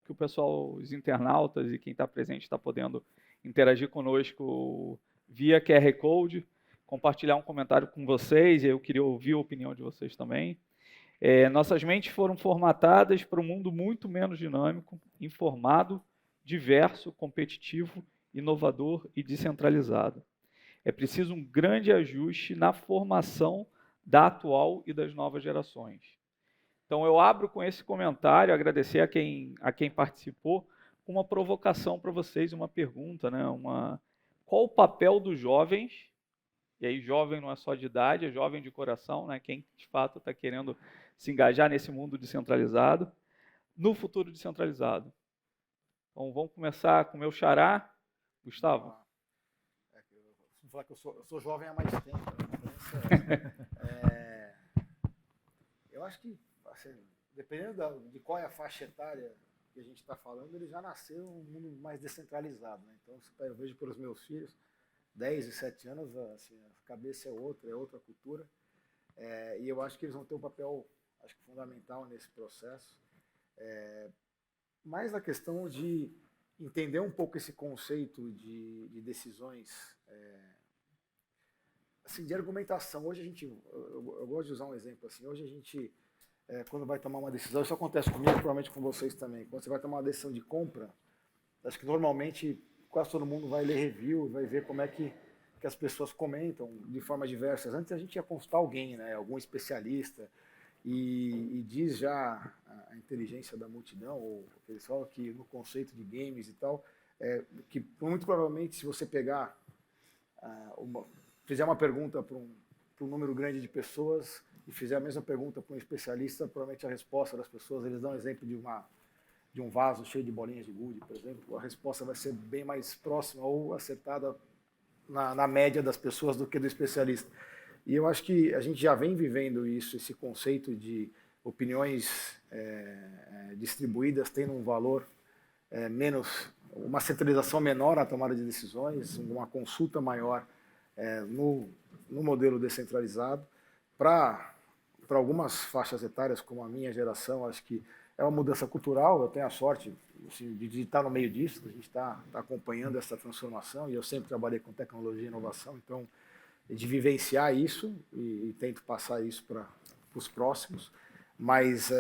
que o pessoal, os internautas e quem está presente está podendo interagir conosco via QR Code, compartilhar um comentário com vocês, e eu queria ouvir a opinião de vocês também. Nossas mentes foram formatadas para um mundo muito menos dinâmico, informado, diverso, competitivo, inovador e descentralizado. É preciso um grande ajuste na formação da atual e das novas gerações. Então, eu abro com esse comentário, agradecer a quem participou, com uma provocação para vocês, uma pergunta, né? Qual o papel dos jovens? E aí, jovem não é só de idade, é jovem de coração, né? Quem de fato está querendo se engajar nesse mundo descentralizado, no futuro descentralizado. Então, vamos começar com o meu xará, Gustavo. Vou falar que eu sou jovem há mais tempo. Eu acho que, assim, dependendo de qual é a faixa etária que a gente está falando, ele já nasceu um mundo mais descentralizado, né? Então, eu vejo pelos meus filhos, 10 e 7 anos, assim, a cabeça é outra cultura. E eu acho que eles vão ter um papel, acho que fundamental nesse processo. Mais na questão de entender um pouco esse conceito de decisões, assim, de argumentação. Hoje a gente, eu gosto de usar um exemplo assim, hoje a gente, quando vai tomar uma decisão, isso acontece comigo, provavelmente com vocês também, quando você vai tomar uma decisão de compra, acho que normalmente quase todo mundo vai ler review, vai ver como é que as pessoas comentam de formas diversas. Antes a gente ia consultar alguém, né, algum especialista, e diz já a inteligência da multidão, ou eles falam que no conceito de games e tal, que muito provavelmente se você pegar, fizer uma pergunta para um número grande de pessoas e fizer a mesma pergunta para um especialista, provavelmente a resposta das pessoas, eles dão um exemplo de um vaso cheio de bolinhas de gude, por exemplo, a resposta vai ser bem mais próxima ou acertada na média das pessoas do que do especialista. E eu acho que a gente já vem vivendo isso, esse conceito de opiniões distribuídas tendo um valor menos, uma centralização menor na tomada de decisões, uma consulta maior no modelo descentralizado. Para algumas faixas etárias, como a minha geração, acho que é uma mudança cultural. Eu tenho a sorte assim, de estar no meio disso, a gente está acompanhando essa transformação, e eu sempre trabalhei com tecnologia e inovação, então de vivenciar isso e tento passar isso para os próximos. Mas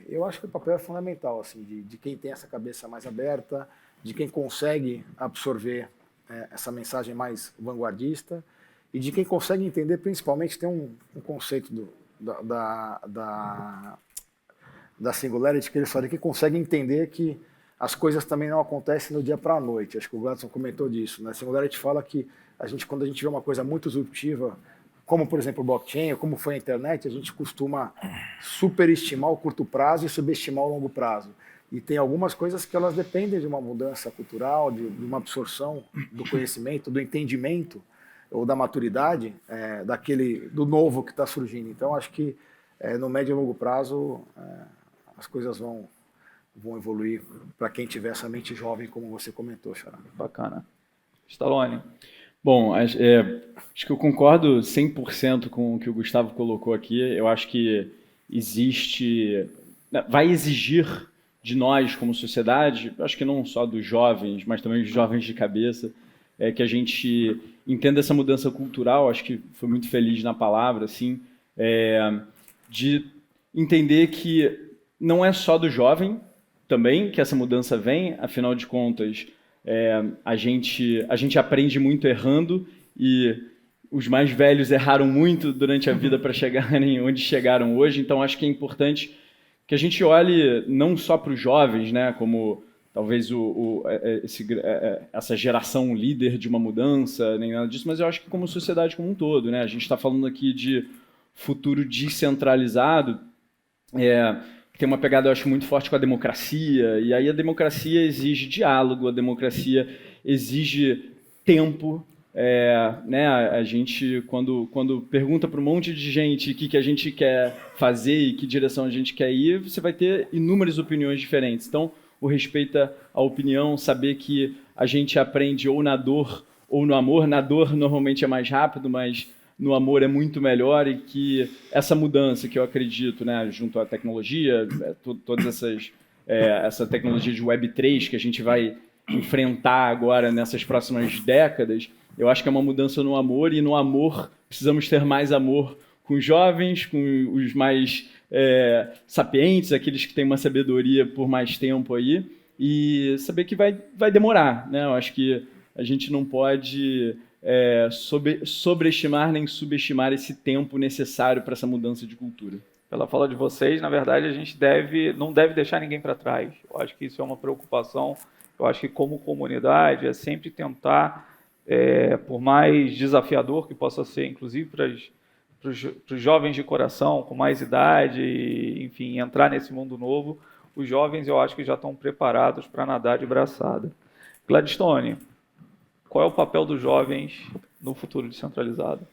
eu acho que o papel é fundamental, assim, de quem tem essa cabeça mais aberta, de quem consegue absorver essa mensagem mais vanguardista e de quem consegue entender, principalmente, tem um conceito da Singularity que ele fala, que consegue entender que as coisas também não acontecem do dia para a noite. Acho que o Gladson comentou disso, né? A Singularity fala que quando a gente vê uma coisa muito disruptiva, como por exemplo o blockchain, ou como foi a internet, a gente costuma superestimar o curto prazo e subestimar o longo prazo. E tem algumas coisas que elas dependem de uma mudança cultural, de uma absorção do conhecimento, do entendimento ou da maturidade do novo que está surgindo. Então acho que no médio e longo prazo as coisas vão evoluir para quem tiver essa mente jovem, como você comentou, Xará. Bacana. Stallone. Bom, acho que eu concordo 100% com o que o Gustavo colocou aqui. Eu acho que vai exigir de nós como sociedade, acho que não só dos jovens, mas também dos jovens de cabeça, que a gente entenda essa mudança cultural. Acho que foi muito feliz na palavra, assim, de entender que não é só do jovem também que essa mudança vem, afinal de contas, a gente aprende muito errando, e os mais velhos erraram muito durante a vida para chegarem onde chegaram hoje. Então acho que é importante que a gente olhe não só para os jovens, né, como talvez essa geração líder de uma mudança, nem nada disso, mas eu acho que como sociedade como um todo, né? A gente está falando aqui de futuro descentralizado, tem uma pegada, eu acho, muito forte com a democracia, e aí a democracia exige diálogo, a democracia exige tempo, né? A gente, quando pergunta para um monte de gente o que a gente quer fazer e que direção a gente quer ir, você vai ter inúmeras opiniões diferentes. Então, o respeito à opinião, saber que a gente aprende ou na dor ou no amor. Na dor, normalmente, é mais rápido, mas no amor é muito melhor, e que essa mudança que eu acredito, né, junto à tecnologia, todas essas essa tecnologia de Web3 que a gente vai enfrentar agora nessas próximas décadas, eu acho que é uma mudança no amor, e no amor precisamos ter mais amor com os jovens, com os mais sapientes, aqueles que têm uma sabedoria por mais tempo aí, e saber que vai demorar, né? Eu acho que a gente não pode sobreestimar nem subestimar esse tempo necessário para essa mudança de cultura. Pela fala de vocês, na verdade, a gente não deve deixar ninguém para trás. Eu acho que isso é uma preocupação. Eu acho que, como comunidade, é sempre tentar, por mais desafiador que possa ser, inclusive para os jovens de coração, com mais idade, enfim, entrar nesse mundo novo, os jovens, eu acho que já estão preparados para nadar de braçada. Gladstone, qual é o papel dos jovens no futuro descentralizado?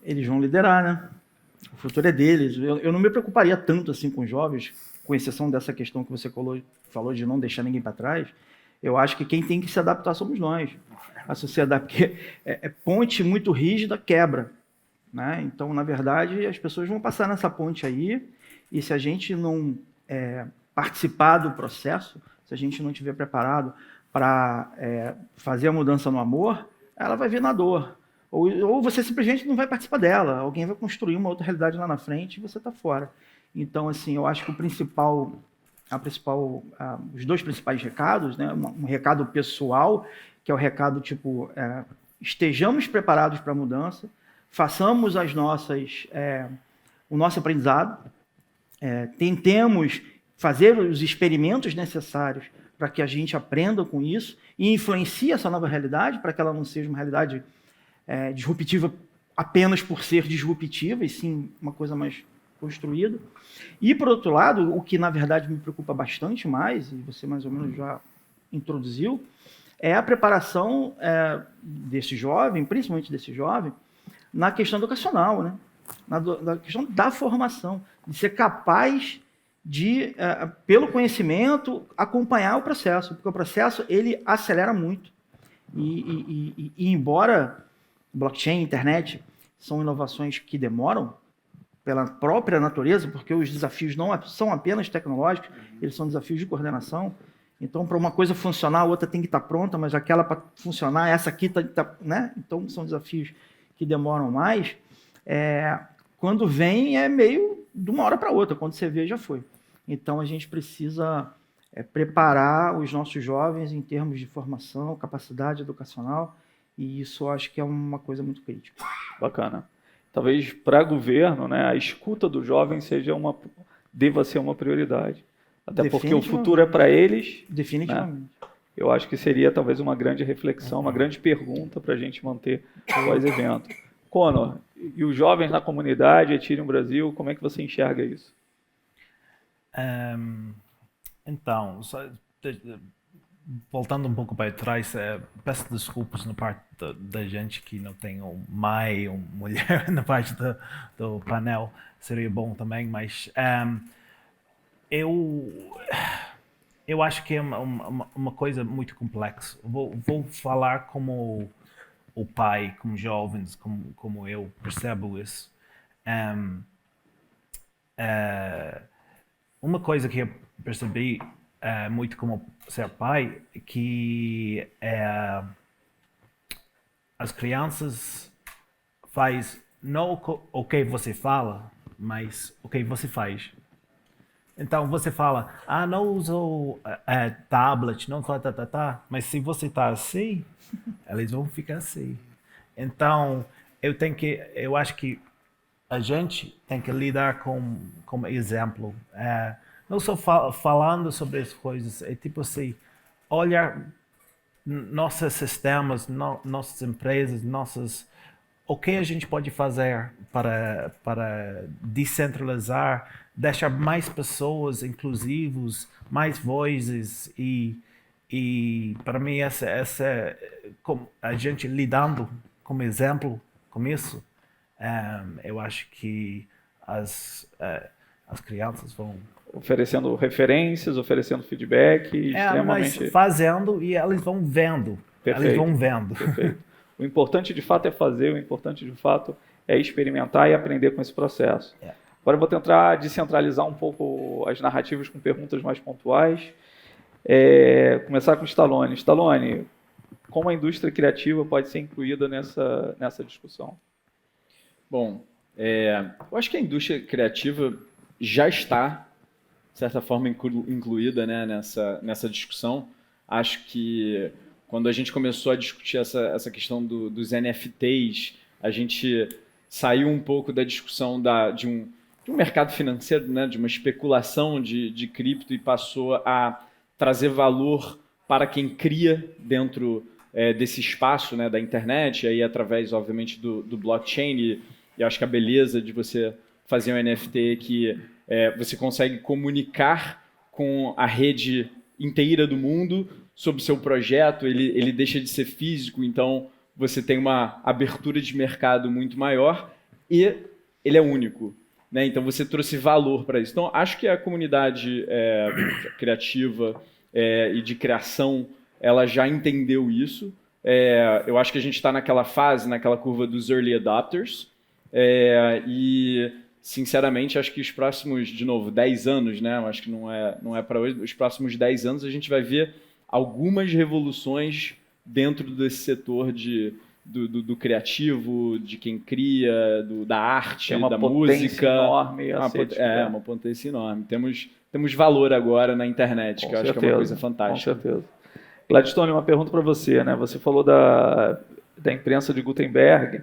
Eles vão liderar, né? O futuro é deles. Eu não me preocuparia tanto assim com os jovens, com exceção dessa questão que você falou de não deixar ninguém para trás. Eu acho que quem tem que se adaptar somos nós. A sociedade, porque ponte muito rígida quebra, né? Então, na verdade, as pessoas vão passar nessa ponte aí, e se a gente não participar do processo, se a gente não estiver preparado para fazer a mudança no amor, ela vai vir na dor. Ou você simplesmente não vai participar dela, alguém vai construir uma outra realidade lá na frente e você está fora. Então, assim, eu acho que os dois principais recados, né? Um recado pessoal, que é o recado tipo, estejamos preparados para a mudança, façamos o nosso aprendizado, tentemos fazer os experimentos necessários para que a gente aprenda com isso e influencie essa nova realidade, para que ela não seja uma realidade disruptiva apenas por ser disruptiva, e sim uma coisa mais construída. E, por outro lado, o que na verdade me preocupa bastante mais, e você mais ou menos já introduziu, é a preparação desse jovem, principalmente desse jovem, na questão educacional, né? Na questão da formação, de ser capaz de, pelo conhecimento, acompanhar o processo, porque o processo ele acelera muito. E embora blockchain, internet, são inovações que demoram pela própria natureza, porque os desafios não são apenas tecnológicos, eles são desafios de coordenação. Então, para uma coisa funcionar, a outra tem que estar pronta, mas aquela para funcionar, essa aqui está, né? Então, são desafios que demoram mais. Quando vem, é meio de uma hora para outra, quando você vê, já foi. Então, a gente precisa preparar os nossos jovens em termos de formação, capacidade educacional, e isso eu acho que é uma coisa muito crítica. Bacana. Talvez para governo, né, a escuta do jovem deva ser uma prioridade. Até porque o futuro é para eles. Definitivamente. Né? Eu acho que seria talvez uma grande reflexão, uma grande pergunta para a gente manter pós-evento. Conor, e os jovens na comunidade, Ethereum Brasil, como é que você enxerga isso? Então, voltando um pouco para trás, peço desculpas na parte da gente que não tem um mãe ou mulher na parte do painel, seria bom também, mas eu acho que é uma coisa muito complexa. Vou falar como o pai, como jovens, como eu percebo isso. Uma coisa que eu percebi muito como ser pai, que as crianças faz não o que você fala, mas o que você faz. Então você fala, não uso tablet, não mas se você está assim, eles vão ficar assim. Então eu acho que a gente tem que lidar com exemplo. Não só falando sobre as coisas, é tipo assim, olhar nossos sistemas, nossas empresas, o que a gente pode fazer para descentralizar, deixar mais pessoas inclusivos, mais vozes e para mim a gente lidando como exemplo com isso, eu acho que as crianças vão oferecendo referências, oferecendo feedback, extremamente... Mas fazendo e eles vão vendo. Perfeito. Eles vão vendo. Perfeito. O importante de fato é fazer, o importante de fato é experimentar e aprender com esse processo. Agora eu vou tentar descentralizar um pouco as narrativas com perguntas mais pontuais. Começar com o Stallone. Stallone, como a indústria criativa pode ser incluída nessa discussão? Bom, eu acho que a indústria criativa já está, de certa forma, incluída, né, nessa discussão. Acho que quando a gente começou a discutir essa questão dos NFTs, a gente saiu um pouco da discussão de um mercado financeiro, né, de uma especulação de cripto, e passou a trazer valor para quem cria dentro desse espaço, né, da internet, e aí através, obviamente, do blockchain. E acho que a beleza de você fazer um NFT é que você consegue comunicar com a rede inteira do mundo sobre o seu projeto, ele deixa de ser físico, então você tem uma abertura de mercado muito maior e ele é único, né? Então você trouxe valor para isso. Então acho que a comunidade criativa e de criação, ela já entendeu isso. Eu acho que a gente está naquela fase, naquela curva dos early adopters, e sinceramente acho que os próximos, de novo, 10 anos, né? Eu acho que não é para hoje, os próximos 10 anos a gente vai ver algumas revoluções dentro desse setor do criativo, de quem cria, da arte, da música. Enorme uma potência enorme. Temos valor agora na internet, que eu acho que é uma coisa fantástica. Com certeza. Gladstone, uma pergunta para você, né? Você falou da imprensa de Gutenberg.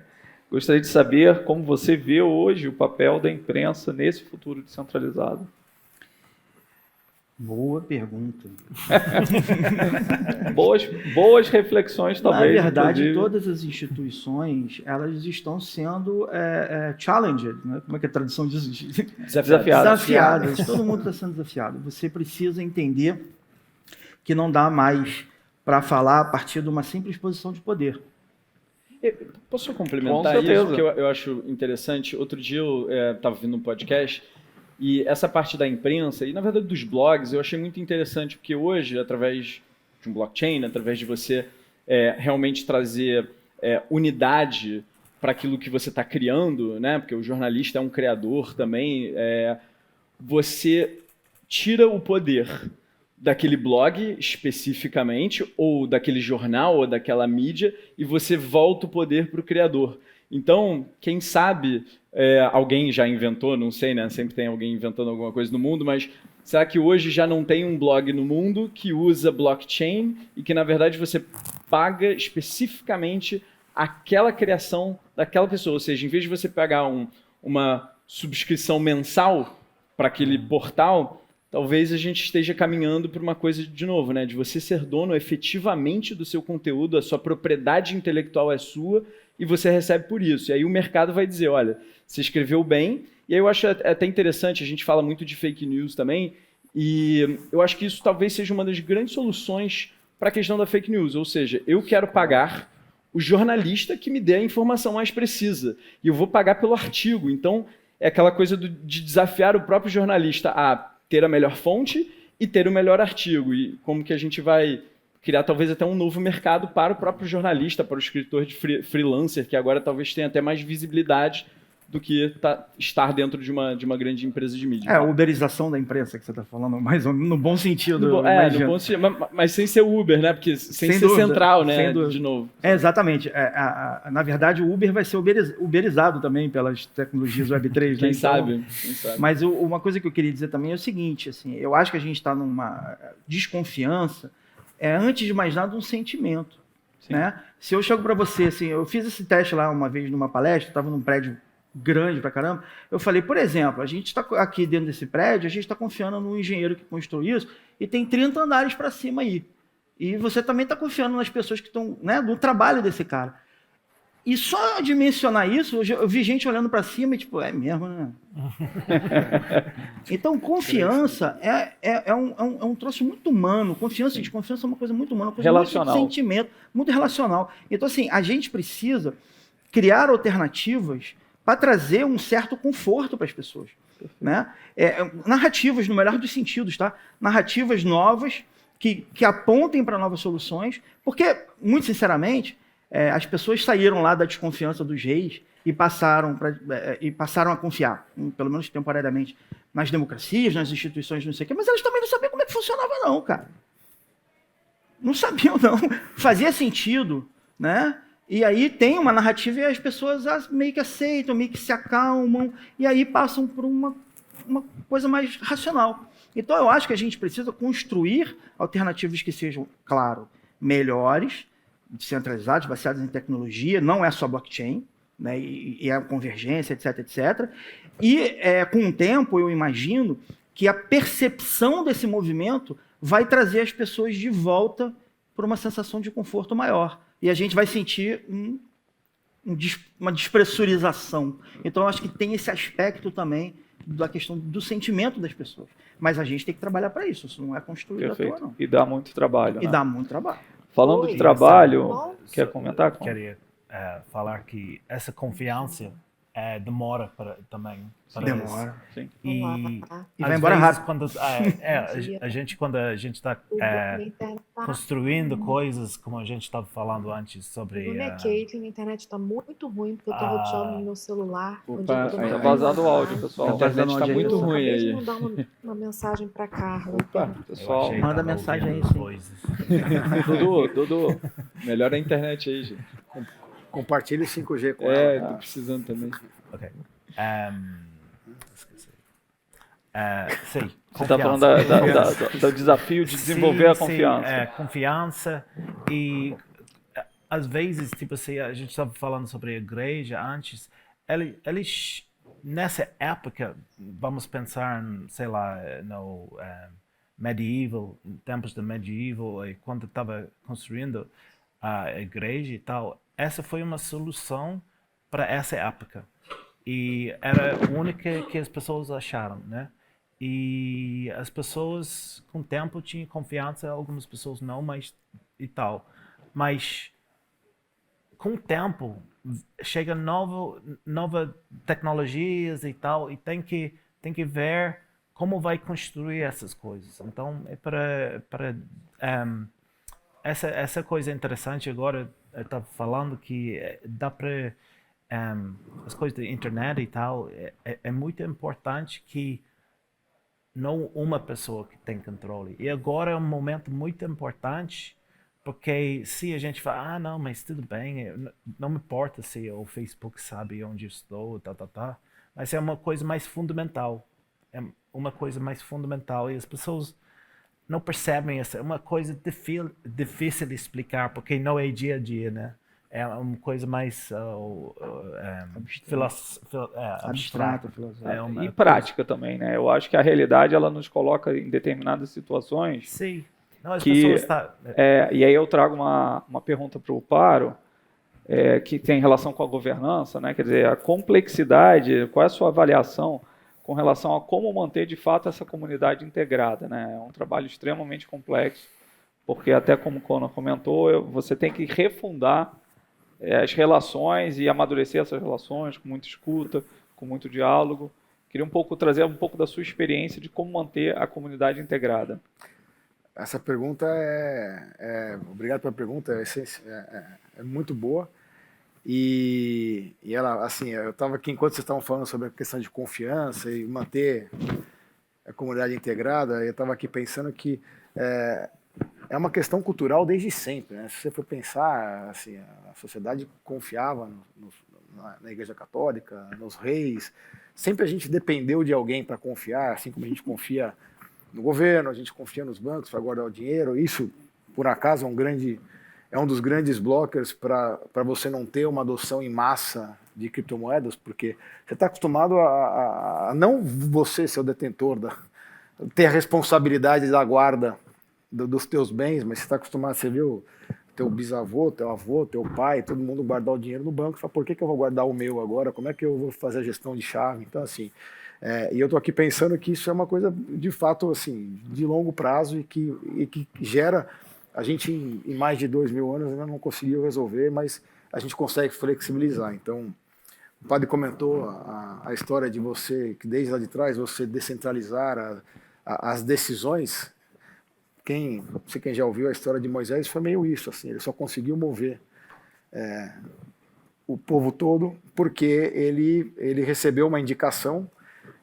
Gostaria de saber como você vê hoje o papel da imprensa nesse futuro descentralizado. Boa pergunta. boas reflexões, talvez. Na verdade, inclusive. todas as instituições, elas estão sendo challenged, né? Como é que é a tradução disso? Desafiadas. Todo mundo está sendo desafiado. Você precisa entender que não dá mais para falar a partir de uma simples posição de poder. Posso complementar isso? Porque eu acho interessante. Outro dia eu estava vendo um podcast e essa parte da imprensa e, na verdade, dos blogs, eu achei muito interessante, porque hoje, através de um blockchain, através de você realmente trazer unidade para aquilo que você está criando, né? Porque o jornalista é um criador também, você tira o poder daquele blog especificamente, ou daquele jornal, ou daquela mídia, e você volta o poder para o criador. Então, quem sabe, alguém já inventou, não sei, né? Sempre tem alguém inventando alguma coisa no mundo, mas será que hoje já não tem um blog no mundo que usa blockchain e que, na verdade, você paga especificamente aquela criação daquela pessoa? Ou seja, em vez de você pagar uma subscrição mensal para aquele portal, talvez a gente esteja caminhando para uma coisa, de novo, né, de você ser dono efetivamente do seu conteúdo, a sua propriedade intelectual é sua e você recebe por isso. E aí o mercado vai dizer, olha, você escreveu bem. E aí eu acho até interessante, a gente fala muito de fake news também, e eu acho que isso talvez seja uma das grandes soluções para a questão da fake news. Ou seja, eu quero pagar o jornalista que me dê a informação mais precisa. E eu vou pagar pelo artigo. Então, é aquela coisa de desafiar o próprio jornalista a ter a melhor fonte e ter o melhor artigo. E como que a gente vai criar talvez até um novo mercado para o próprio jornalista, para o escritor de freelancer, que agora talvez tenha até mais visibilidade do que estar dentro de uma grande empresa de mídia. A uberização da imprensa que você está falando, mais ou menos, no bom sentido. No bom sentido, mas sem ser Uber, né? Porque sem ser dúvida, central, né? De novo. Exatamente. Na verdade, o Uber vai ser uberizado também pelas tecnologias Web3. Quem né? sabe. Mas uma coisa que eu queria dizer também é o seguinte, assim, eu acho que a gente está numa desconfiança, antes de mais nada, um sentimento. Né? Se eu chego para você, assim, eu fiz esse teste lá uma vez numa palestra, estava num prédio grande pra caramba, eu falei, por exemplo, a gente está aqui dentro desse prédio, a gente está confiando no engenheiro que construiu isso, e tem 30 andares para cima aí. E você também está confiando nas pessoas que estão, né, no trabalho desse cara. E só de mencionar isso, eu vi gente olhando para cima e tipo, é mesmo, né? Então, confiança é um troço muito humano. Confiança e desconfiança é uma coisa muito humana, uma coisa relacional. Muito de sentimento, muito relacional. Então, assim, a gente precisa criar alternativas para trazer um certo conforto para as pessoas. Né? Narrativas, no melhor dos sentidos, tá? Narrativas novas que apontem para novas soluções, porque, muito sinceramente, as pessoas saíram lá da desconfiança dos reis e passaram a confiar, pelo menos temporariamente, nas democracias, nas instituições, não sei o quê, mas elas também não sabiam como é que funcionava, não, cara. Não sabiam, não. Fazia sentido, né? E aí tem uma narrativa e as pessoas meio que aceitam, meio que se acalmam, e aí passam por uma coisa mais racional. Então, eu acho que a gente precisa construir alternativas que sejam, claro, melhores, descentralizadas, baseadas em tecnologia, não é só blockchain, né, e a convergência, etc, etc. E, com o tempo, eu imagino que a percepção desse movimento vai trazer as pessoas de volta para uma sensação de conforto maior. E a gente vai sentir uma despressurização. Então, eu acho que tem esse aspecto também da questão do sentimento das pessoas. Mas a gente tem que trabalhar para isso. Isso não é construído à toa, não. E dá muito trabalho. E né? dá muito trabalho. Falando Oi, de trabalho, Bom, quer comentar? Queria falar que essa confiança demora também. Demora. Sim. E, E às vai embora vezes, rápido. quando quando a gente está construindo coisas, como a gente estava falando antes sobre Meu nome é Caitlyn, a internet está muito ruim, porque eu estou roteando no meu celular. Opa, onde eu tô tá mandando vazado o áudio, mensagem. pessoal. A internet vazando tá áudio aí. muito Eu ruim acabei de aí. mandar uma mensagem para Carla. Opa, Pessoal, Manda mensagem aí, sim. Coisas. Dudu, melhora a internet aí, gente. Compartilhe 5G com ela. Tô precisando também. Ok. Esqueci. Sim. você está falando do desafio de desenvolver a confiança. Sim, confiança e às vezes, tipo assim, a gente estava falando sobre a igreja antes, eles nessa época, vamos pensar, sei lá, no medieval, tempos do medieval, quando estava construindo a igreja e tal, essa foi uma solução para essa época. E era a única que as pessoas acharam, né? E as pessoas, com o tempo, tinham confiança, algumas pessoas não, mas e tal. Mas, com o tempo, chega nova tecnologias e tal, e tem que ver como vai construir essas coisas. Então, essa coisa interessante agora, eu estava falando que dá para as coisas da internet e tal, é muito importante que não uma pessoa que tem controle. E agora é um momento muito importante, porque se a gente fala, não, mas tudo bem, não me importa se o Facebook sabe onde eu estou, mas é uma coisa mais fundamental. É uma coisa mais fundamental e as pessoas não percebem isso. É uma coisa difícil de explicar, porque não é dia a dia, né? É uma coisa mais abstrata. E prática também, né? Eu acho que a realidade ela nos coloca em determinadas situações. Sim. Não, as que, pessoas e aí eu trago uma pergunta para o Paro, que tem relação com a governança, né? Quer dizer, a complexidade, qual é a sua avaliação com relação a como manter de fato essa comunidade integrada, né? É um trabalho extremamente complexo, porque até como o Conor comentou, você tem que refundar as relações e amadurecer essas relações com muita escuta, com muito diálogo. Queria trazer um pouco da sua experiência de como manter a comunidade integrada. Essa pergunta obrigado pela pergunta, é muito boa. E ela, assim, eu estava aqui enquanto vocês estavam falando sobre a questão de confiança e manter a comunidade integrada, eu estava aqui pensando que é uma questão cultural desde sempre, né? Se você for pensar, assim, a sociedade confiava na Igreja Católica, nos reis. Sempre a gente dependeu de alguém para confiar, assim como a gente confia no governo, a gente confia nos bancos para guardar o dinheiro. Isso, por acaso, é um dos grandes blockers para você não ter uma adoção em massa de criptomoedas, porque você está acostumado a não você ser o detentor, ter a responsabilidade da guarda dos teus bens, mas você está acostumado, você viu teu bisavô, teu avô, teu pai, todo mundo guardar o dinheiro no banco, fala, por que eu vou guardar o meu agora? Como é que eu vou fazer a gestão de chave? Então, assim, e eu estou aqui pensando que isso é uma coisa, de fato, assim, de longo prazo e que gera, a gente em mais de 2.000 anos ainda não conseguiu resolver, mas a gente consegue flexibilizar. Então, o padre comentou a história de você, que desde lá de trás, você descentralizar as decisões. Não sei quem já ouviu a história de Moisés, foi meio isso, assim, ele só conseguiu mover o povo todo, porque ele recebeu uma indicação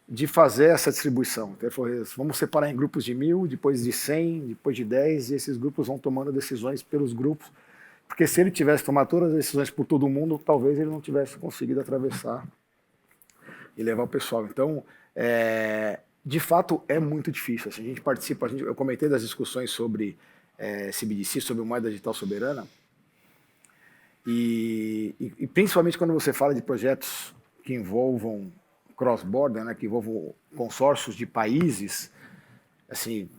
de fazer essa distribuição. Então, ele falou, vamos separar em grupos de 1.000, depois de 100, depois de 10, e esses grupos vão tomando decisões pelos grupos, porque se ele tivesse tomado todas as decisões por todo mundo, talvez ele não tivesse conseguido atravessar e levar o pessoal. Então, de fato, é muito difícil. Assim, a gente participa, eu comentei das discussões sobre CBDC, sobre moeda digital soberana, e principalmente quando você fala de projetos que envolvam cross-border, né, que envolvam consórcios de países, assim,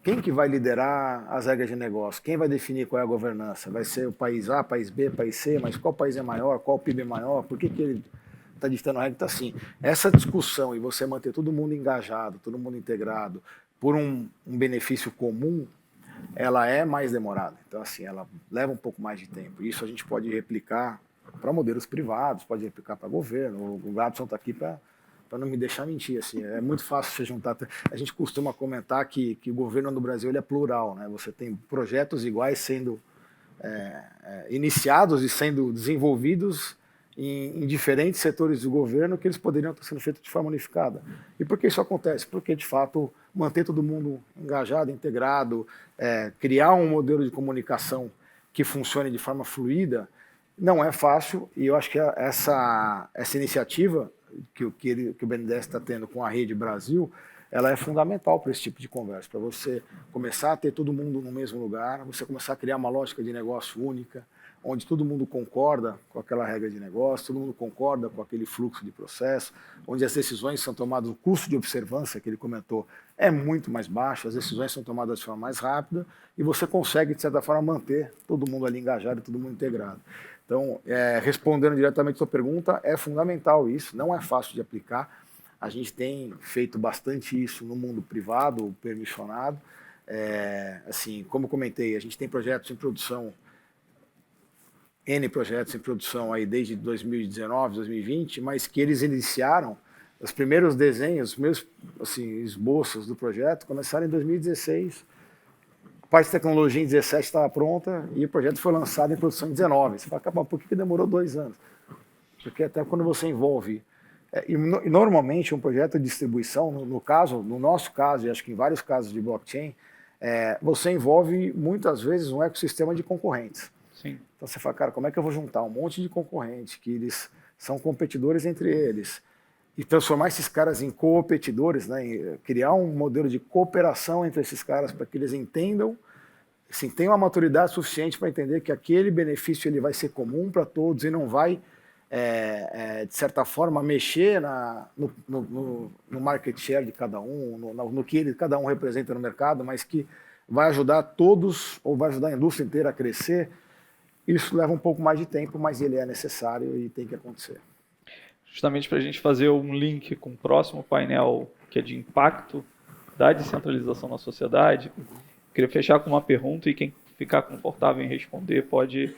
quem que vai liderar as regras de negócio? Quem vai definir qual é a governança? Vai ser o país A, país B, país C, mas qual país é maior? Qual PIB é maior? Por que ele está ditando a regra? Então, assim, essa discussão e você manter todo mundo engajado, todo mundo integrado, por um benefício comum, ela é mais demorada. Então, assim, ela leva um pouco mais de tempo. Isso a gente pode replicar para modelos privados, pode replicar para governo. O Gladson está aqui para não me deixar mentir. Assim, é muito fácil você juntar. A gente costuma comentar que o governo no Brasil ele é plural, né? Você tem projetos iguais sendo iniciados e sendo desenvolvidos em diferentes setores do governo que eles poderiam estar sendo feitos de forma unificada. E por que isso acontece? Porque, de fato, manter todo mundo engajado, integrado, criar um modelo de comunicação que funcione de forma fluida, não é fácil, e eu acho que essa iniciativa que o BNDES está tendo com a Rede Brasil, ela é fundamental para esse tipo de conversa, para você começar a ter todo mundo no mesmo lugar, você começar a criar uma lógica de negócio única, onde todo mundo concorda com aquela regra de negócio, todo mundo concorda com aquele fluxo de processo, onde as decisões são tomadas, o custo de observância que ele comentou é muito mais baixo, as decisões são tomadas de forma mais rápida e você consegue, de certa forma, manter todo mundo ali engajado e todo mundo integrado. Então, respondendo diretamente a sua pergunta, é fundamental isso, não é fácil de aplicar. A gente tem feito bastante isso no mundo privado, permissionado. Assim, como comentei, a gente tem projetos em produção, N projetos em produção aí desde 2019, 2020, mas que eles iniciaram, os primeiros desenhos, os primeiros assim, esboços do projeto começaram em 2016. A parte de tecnologia em 2017 estava pronta e o projeto foi lançado em produção em 2019. Você fala, por que demorou 2 anos? Porque até quando você envolve... E normalmente um projeto de distribuição, no nosso caso, e acho que em vários casos de blockchain, você envolve muitas vezes um ecossistema de concorrentes. Sim. Então você fala, cara, como é que eu vou juntar um monte de concorrentes, que eles são competidores entre eles, e transformar esses caras em competidores, né, criar um modelo de cooperação entre esses caras para que eles entendam, assim, tenham uma maturidade suficiente para entender que aquele benefício ele vai ser comum para todos e não vai, de certa forma, mexer no market share de cada um, no que cada um representa no mercado, mas que vai ajudar todos, ou vai ajudar a indústria inteira a crescer. Isso leva um pouco mais de tempo, mas ele é necessário e tem que acontecer. Justamente para a gente fazer um link com o próximo painel, que é de impacto da descentralização na sociedade, queria fechar com uma pergunta e quem ficar confortável em responder pode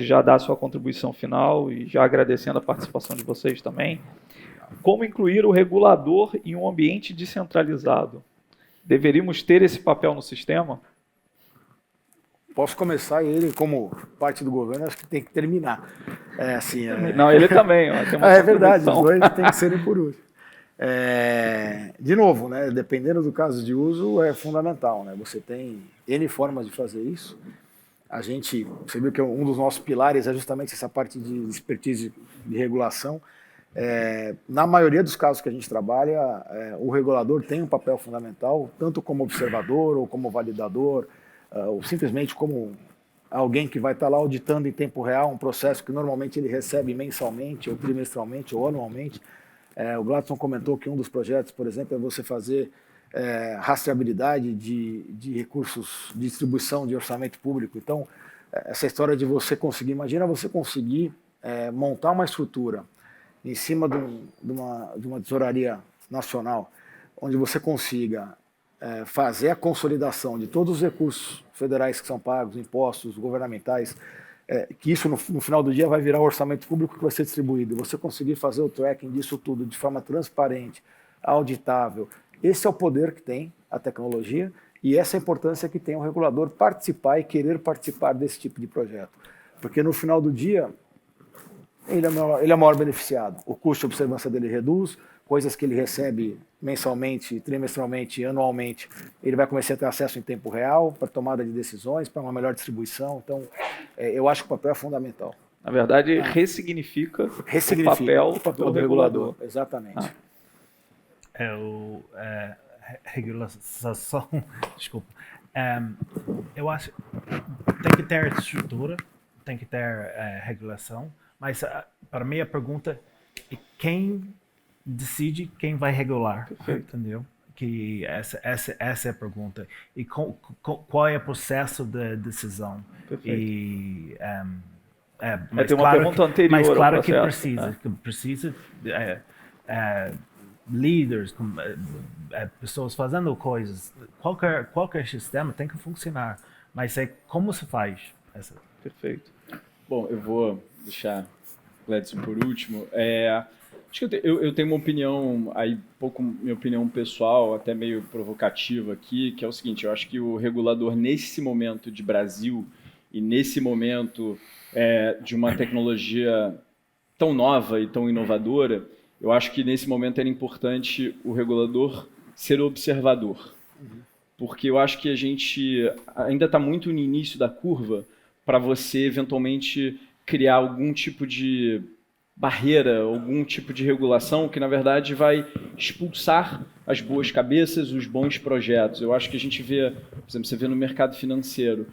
já dar a sua contribuição final e já agradecendo a participação de vocês também. Como incluir o regulador em um ambiente descentralizado? Deveríamos ter esse papel no sistema? Posso começar e ele, como parte do governo, acho que tem que terminar. Não, ele também. Ó, tem uma é verdade, os dois têm que serem por último. De novo, né, dependendo do caso de uso, é fundamental. Né? Você tem N formas de fazer isso. Você viu que um dos nossos pilares é justamente essa parte de expertise de regulação. Na maioria dos casos que a gente trabalha, o regulador tem um papel fundamental, tanto como observador ou como validador, ou simplesmente como alguém que vai estar lá auditando em tempo real um processo que normalmente ele recebe mensalmente, ou trimestralmente, ou anualmente. O Gladson comentou que um dos projetos, por exemplo, é você fazer rastreabilidade de recursos de distribuição de orçamento público. Então, essa história de você conseguir, imagina você conseguir montar uma estrutura em cima de uma tesouraria nacional, onde você consiga fazer a consolidação de todos os recursos federais que são pagos, impostos governamentais, que isso no final do dia vai virar o orçamento público que vai ser distribuído. Você conseguir fazer o tracking disso tudo de forma transparente, auditável. Esse é o poder que tem a tecnologia e essa é a importância que tem o regulador participar e querer participar desse tipo de projeto. Porque no final do dia, ele é o maior beneficiado. O custo de observância dele reduz, coisas que ele recebe mensalmente, trimestralmente, anualmente, ele vai começar a ter acesso em tempo real para tomada de decisões, para uma melhor distribuição. Então, eu acho que o papel é fundamental. Na verdade, ressignifica o papel do regulador. Exatamente. Regulação, desculpa. Eu acho que tem que ter estrutura, tem que ter regulação, mas para mim a pergunta é quem decide quem vai regular, entendeu? Que essa é a pergunta. E qual é o processo de decisão? Perfeito. Mas tem uma pergunta anterior mas claro ao que processo, precisa líderes, pessoas fazendo coisas. Qualquer sistema tem que funcionar, mas é como se faz. Perfeito. Bom, eu vou deixar o Gladson por último. Acho que eu tenho uma opinião, aí pouco minha opinião pessoal, até meio provocativa aqui, que é o seguinte: eu acho que o regulador nesse momento de Brasil e nesse momento de uma tecnologia tão nova e tão inovadora, eu acho que nesse momento era importante o regulador ser observador. Porque eu acho que a gente ainda está muito no início da curva para você eventualmente criar algum tipo de barreira, algum tipo de regulação que, na verdade, vai expulsar as boas cabeças, os bons projetos. Eu acho que a gente vê, por exemplo, você vê no mercado financeiro,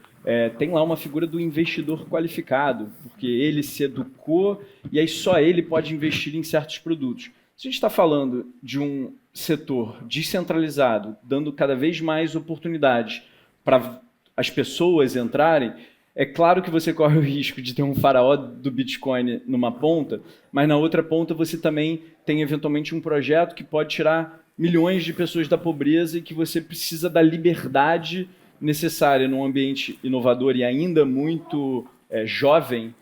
tem lá uma figura do investidor qualificado, porque ele se educou e aí só ele pode investir em certos produtos. Se a gente está falando de um setor descentralizado, dando cada vez mais oportunidades para as pessoas entrarem, é claro que você corre o risco de ter um faraó do Bitcoin numa ponta, mas na outra ponta você também tem eventualmente um projeto que pode tirar milhões de pessoas da pobreza e que você precisa da liberdade necessária num ambiente inovador e ainda muito jovem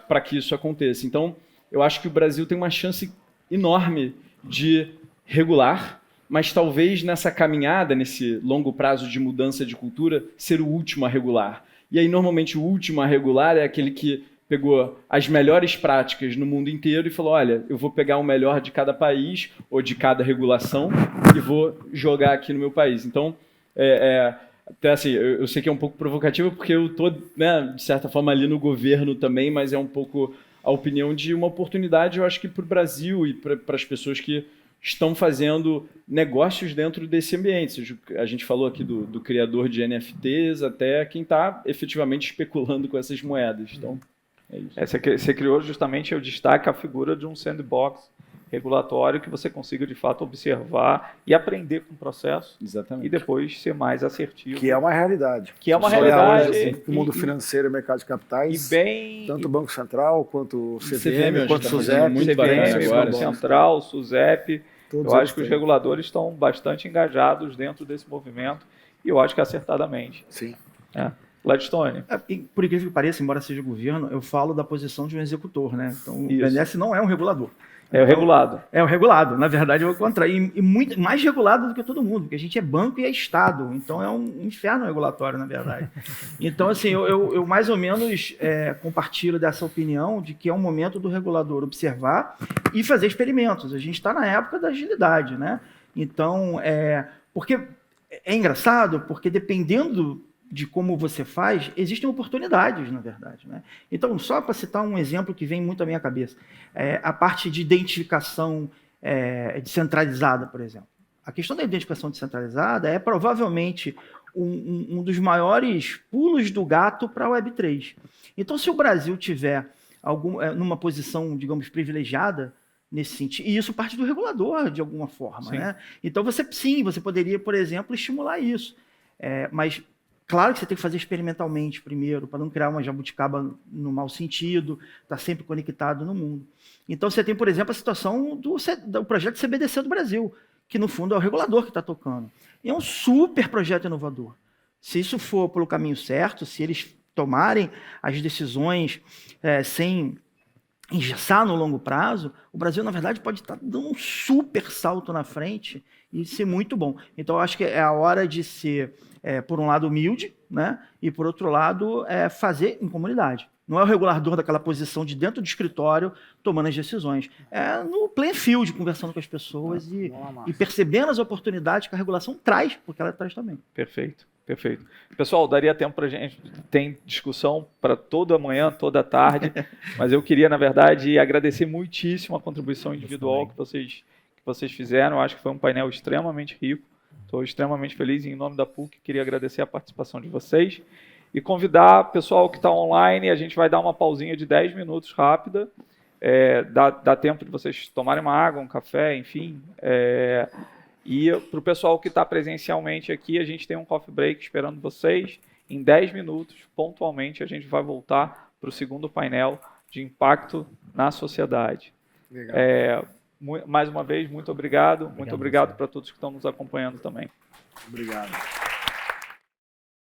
para que isso aconteça. Então, eu acho que o Brasil tem uma chance enorme de regular, mas talvez nessa caminhada, nesse longo prazo de mudança de cultura, ser o último a regular. E aí, normalmente, o último a regular é aquele que pegou as melhores práticas no mundo inteiro e falou: olha, eu vou pegar o melhor de cada país ou de cada regulação e vou jogar aqui no meu país. Então, até assim, eu sei que é um pouco provocativo porque eu estou, de certa forma, ali no governo também, mas é um pouco a opinião de uma oportunidade, eu acho que para o Brasil e para as pessoas que estão fazendo negócios dentro desse ambiente. A gente falou aqui do criador de NFTs até quem está efetivamente especulando com essas moedas. Então, é isso. Você criou justamente o destaque a figura de um sandbox regulatório que você consiga, de fato, observar e aprender com o processo. Exatamente. E depois ser mais assertivo. Que é uma realidade. Que é uma realidade. Hoje, o mundo financeiro e mercado de capitais, tanto o Banco Central, quanto o CVM, quanto o SUSEP, muito bacana agora. Banco Central, SUSEP. Todos eu acho que os reguladores estão bastante engajados dentro desse movimento e eu acho que acertadamente. Sim. Gladstone. Por incrível que pareça, embora seja governo, eu falo da posição de um executor, né? Então, o Isso. BNDES não é um regulador. É o regulado. É o regulado, na verdade é o contrário. E muito mais regulado do que todo mundo, porque a gente é banco e é Estado, então é um inferno regulatório, na verdade. Então, assim, eu mais ou menos compartilho dessa opinião de que é um momento do regulador observar e fazer experimentos. A gente está na época da agilidade, né? Então, porque é engraçado, porque dependendo de como você faz, existem oportunidades, na verdade, né? Então, só para citar um exemplo que vem muito à minha cabeça, a parte de identificação descentralizada, por exemplo. A questão da identificação descentralizada é provavelmente um dos maiores pulos do gato para a Web3. Então, se o Brasil tiver numa posição, digamos, privilegiada nesse sentido, e isso parte do regulador, de alguma forma, né? Então, você poderia, por exemplo, estimular isso. Mas claro que você tem que fazer experimentalmente primeiro, para não criar uma jabuticaba no mau sentido, estar sempre conectado no mundo. Então, você tem, por exemplo, a situação do projeto CBDC do Brasil, que, no fundo, é o regulador que está tocando. E é um super projeto inovador. Se isso for pelo caminho certo, se eles tomarem as decisões sem engessar no longo prazo, o Brasil, na verdade, pode estar dando um super salto na frente e ser muito bom. Então, eu acho que é a hora de ser, por um lado, humilde, né? E, por outro lado, fazer em comunidade. Não é o regulador daquela posição de dentro do escritório tomando as decisões. É no playing field, conversando com as pessoas e percebendo as oportunidades que a regulação traz, porque ela traz também. Perfeito, perfeito. Pessoal, daria tempo para a gente, tem discussão para toda manhã, toda tarde, mas eu queria, na verdade, agradecer muitíssimo a contribuição individual que vocês fizeram. Eu acho que foi um painel extremamente rico. Estou extremamente feliz e, em nome da PUC, queria agradecer a participação de vocês e convidar o pessoal que está online. A gente vai dar uma pausinha de 10 minutos rápida, dá tempo de vocês tomarem uma água, um café, enfim. E para o pessoal que está presencialmente aqui, a gente tem um coffee break esperando vocês. Em 10 minutos, pontualmente, a gente vai voltar para o segundo painel de impacto na sociedade. Legal. Mais uma vez, muito obrigado. Muito obrigado para todos que estão nos acompanhando também. Obrigado.